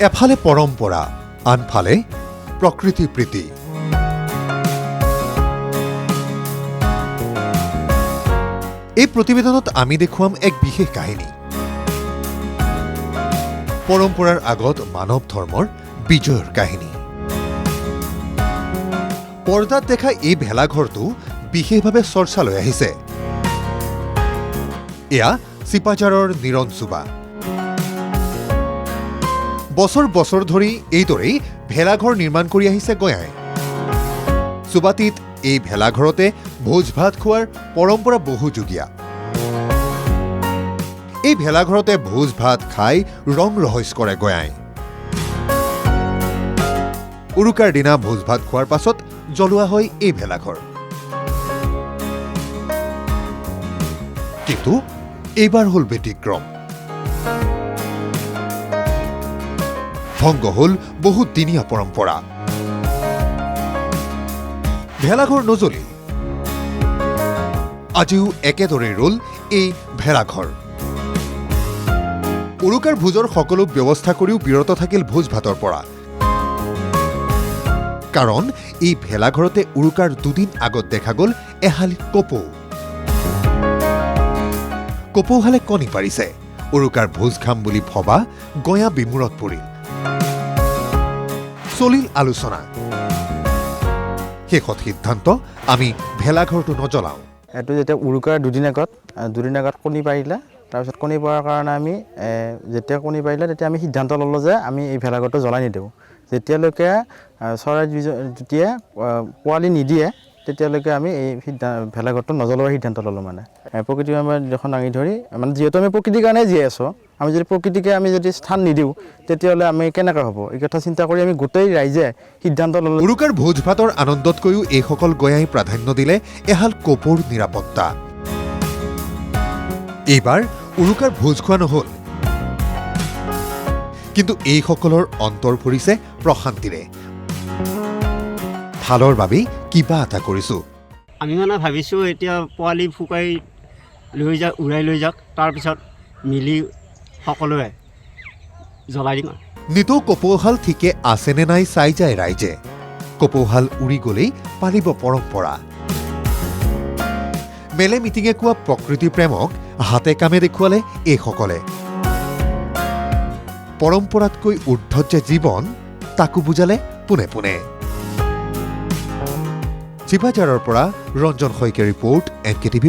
এফালে পৰম্পৰা আনফালে প্ৰকৃতি প্ৰীতি এই প্ৰতিবেদনত আমি দেখুৱাম এক বিশেষ কাহিনী পৰম্পৰাৰ আগত মানৱ ধৰ্মৰ বিজয়ৰ কাহিনী পৰ্দাত দেখা এই ভেলাঘৰটো বিশেষভাৱে চৰ্চালৈ আহিছে এয়া চিপাঝাৰৰ নিৰঞ্চুবা বছৰ বছৰ ধৰি এইদৰেই ভেলাঘৰ নিৰ্মাণ কৰি আহিছে গয়াই সুবাতিত এই ভেলাঘৰতে ভোজ ভাত খোৱাৰ পৰম্পৰা বহুযুগীয়া এই ভেলাঘৰতে ভোজ ভাত খাই ৰং ৰহইচ কৰে গয়াই উৰুকাৰ দিনা ভোজ ভাত খোৱাৰ পাছত জ্বলোৱা হয় এই ভেলাঘৰ কিন্তু এইবাৰ হল ব্যতিক্ৰম ভংগ হল বহুত দিনীয়া পৰম্পৰা ভেলাঘৰ নজ্বলিল আজিও একেদৰে ৰল এই ভেলাঘৰ উৰুকাৰ ভোজৰ সকলো ব্যৱস্থা কৰিও বিৰত থাকিল ভোজ ভাতৰ পৰা কাৰণ এই ভেলাঘৰতে উৰুকাৰ দুদিন আগত দেখা গল এহালি কপৌহালে কণী পাৰিছে উৰুকাৰ ভোজ খাম বুলি ভবা গয়া বিমূৰত পৰিল চলিল আলোচনা শেষত সিদ্ধান্ত আমি ভেলাঘৰটো নজ্বলাওঁ এইটো যেতিয়া উৰুকাৰ দুদিন আগত কণী পাৰিলে তাৰপিছত কণী পৰাৰ কাৰণে আমি যেতিয়া কণী পাৰিলে তেতিয়া আমি সিদ্ধান্ত ল'লোঁ যে আমি এই ভেলাঘৰটো জ্বলাই নিদিওঁ যেতিয়ালৈকে চৰাই যেতিয়া পোৱালি নিদিয়ে তেতিয়ালৈকে আমি এই ভেলাঘৰটো নজ্বলোৱাৰ সিদ্ধান্ত ল'লোঁ মানে প্ৰকৃতিক আমি এখন দাঙি ধৰি মানে যিহেতু আমি প্ৰকৃতিৰ কাৰণে জীয়াই আছোঁ আমি যদি প্ৰকৃতিকে আমি যদি স্থান নিদিওঁ তেতিয়াহ'লে আমি কেনেকৈ হ'ব এই কথা চিন্তা কৰি আমি গোটেই ৰাইজে সিদ্ধান্ত ল'লোঁ উৰুকাৰ ভোজ ভাতৰ আনন্দতকৈও এইসকল গয়াই প্ৰাধান্য দিলে এহাল কপৌৰ নিৰাপত্তা এইবাৰ উৰুকাৰ ভোজ খোৱা নহল কিন্তু এইসকলৰ অন্তৰ ভৰিছে প্ৰশান্তিৰে ভালৰ বাবেই কিবা এটা কৰিছো আমি মানে ভাবিছোঁ এতিয়া পোৱালি ফুকাই উৰাই লৈ যাওক তাৰপিছত মিলি সকলোৱে জ্বলাই দিম নিতৌ কপৌহাল ঠিকে আছেনে নাই চাই যায় ৰাইজে কপৌহাল উৰি গলেই পালিব পৰম্পৰা মেলে মিটিঙে কোৱা প্ৰকৃতি প্ৰেমক হাতে কামে দেখুৱালে এইসকলে পৰম্পৰাতকৈ ঊৰ্ধত যে জীৱন তাকো বুজালে পোনে পোনে চিপাঝাৰৰ পৰা ৰঞ্জন শইকীয়া ৰিপৰ্ট NKTV+।